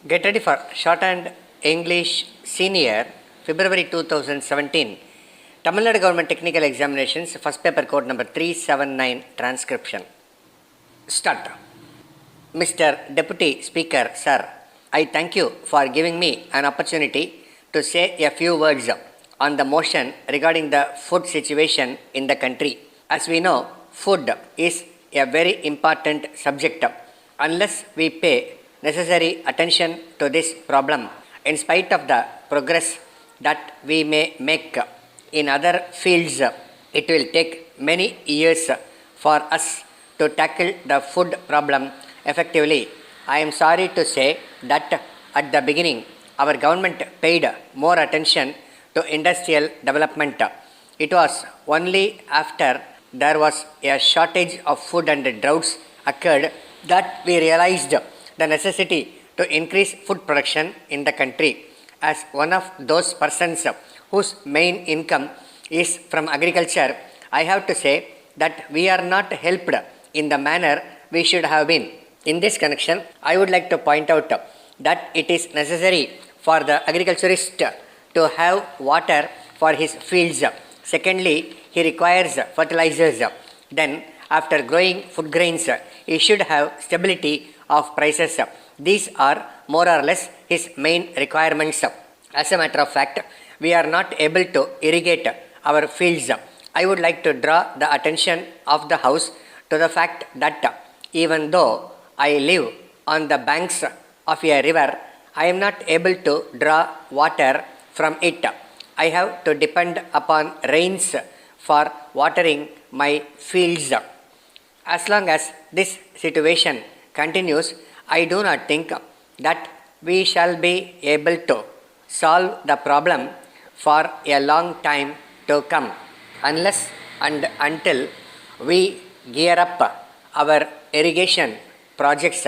Get ready for Shorthand English Senior, February 2017. Tamil Nadu Government Technical Examinations, first paper code number 379, transcription. Start. Mr. Deputy Speaker, Sir, I thank you for giving me an opportunity to say a few words on the motion regarding the food situation in the country. As we know, food is a very important subject. Unless we pay necessary attention to this problem, in spite of the progress that we may make in other fields, it will take many years for us to tackle the food problem effectively. I am sorry to say that at the beginning, our government paid more attention to industrial development. It was only after there was a shortage of food and droughts occurred that we realized the necessity to increase food production in the country. As one of those persons whose main income is from agriculture, I have to say that we are not helped in the manner we should have been. In this connection, I would like to point out that it is necessary for the agriculturist to have water for his fields. Secondly, he requires fertilizers. Then, after growing food grains, he should have stability of prices. These are more or less his main requirements. As a matter of fact, we are not able to irrigate our fields. I would like to draw the attention of the House to the fact that even though I live on the banks of a river, I am not able to draw water from it. I have to depend upon rains for watering my fields. As long as this situation continues, I do not think that we shall be able to solve the problem for a long time to come, unless and until we gear up our irrigation projects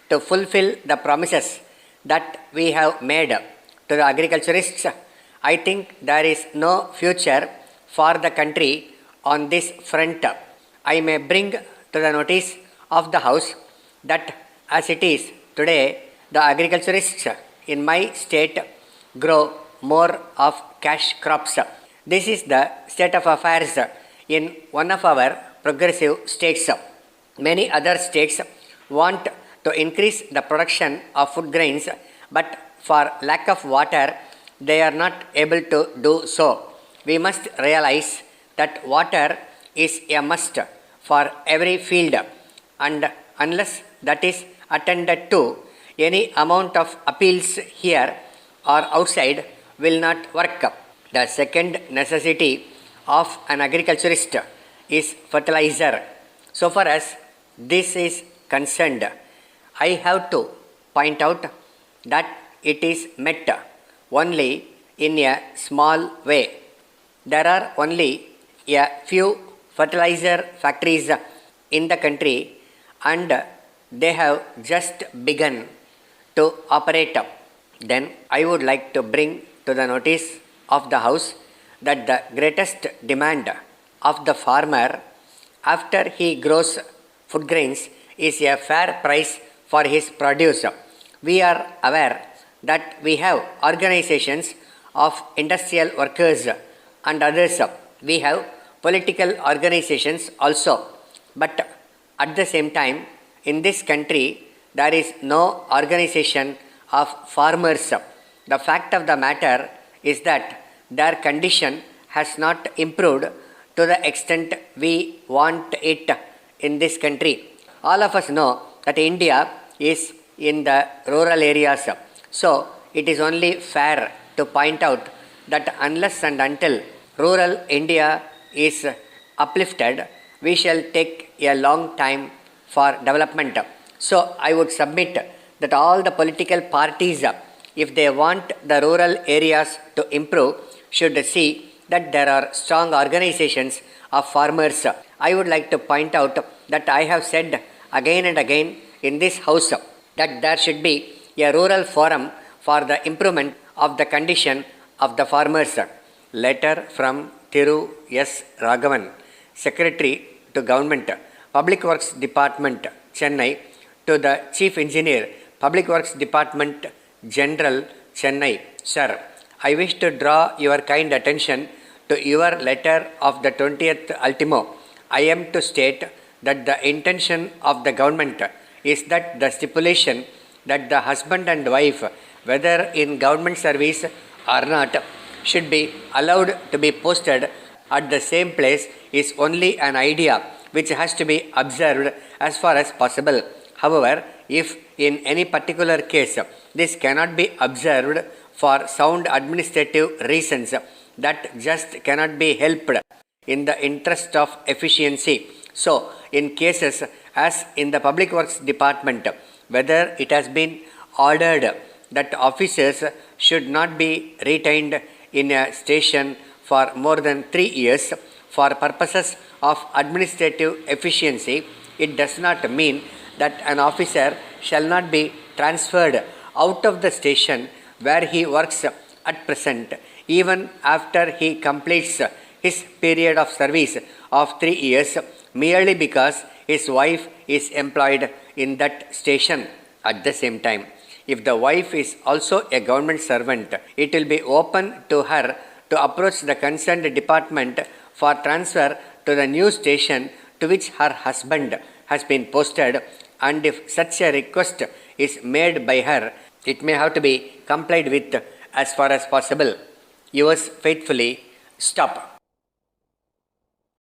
to fulfill the promises that we have made to the agriculturists. I think there is no future for the country on this front. I may bring to the notice of the House that as it is today, the agriculturists in my state grow more of cash crops. This is the state of affairs in one of our progressive states. Many other states want to increase the production of food grains, but for lack of water, they are not able to do so. We must realize that water is a must for every field, and unless that is attended to, any amount of appeals here or outside will not work. The second necessity of an agriculturist is fertilizer. So far as this is concerned, I have to point out that it is met only in a small way. There are only a few fertilizer factories in the country, and they have just begun to operate. Then I would like to bring to the notice of the House that the greatest demand of the farmer after he grows food grains is a fair price for his produce. We are aware that we have organizations of industrial workers and others. We have political organizations also. But at the same time, in this country, there is no organization of farmers. The fact of the matter is that their condition has not improved to the extent we want it in this country. All of us know that India is in the rural areas. So, it is only fair to point out that unless and until rural India is uplifted, we shall take a long time for development. So, I would submit that all the political parties, if they want the rural areas to improve, should see that there are strong organizations of farmers. I would like to point out that I have said again and again in this House that there should be a rural forum for the improvement of the condition of the farmers. Letter from Thiru S. Raghavan, Secretary to Government, Public Works Department, Chennai, to the Chief Engineer, Public Works Department, General, Chennai. Sir, I wish to draw your kind attention to your letter of the 20th ultimo. I am to state that the intention of the government is that the stipulation that the husband and wife, whether in government service or not, should be allowed to be posted at the same place is only an idea which has to be observed as far as possible. However, if in any particular case this cannot be observed for sound administrative reasons, that just cannot be helped in the interest of efficiency. So, in cases as in the Public Works Department, whether it has been ordered that officers should not be retained in a station for more than 3 years for purposes of administrative efficiency, it does not mean that an officer shall not be transferred out of the station where he works at present, even after he completes his period of service of 3 years, merely because his wife is employed in that station at the same time. If the wife is also a government servant, it will be open to her to approach the concerned department for transfer to the new station to which her husband has been posted, and if such a request is made by her, it may have to be complied with as far as possible. Yours faithfully, Stop.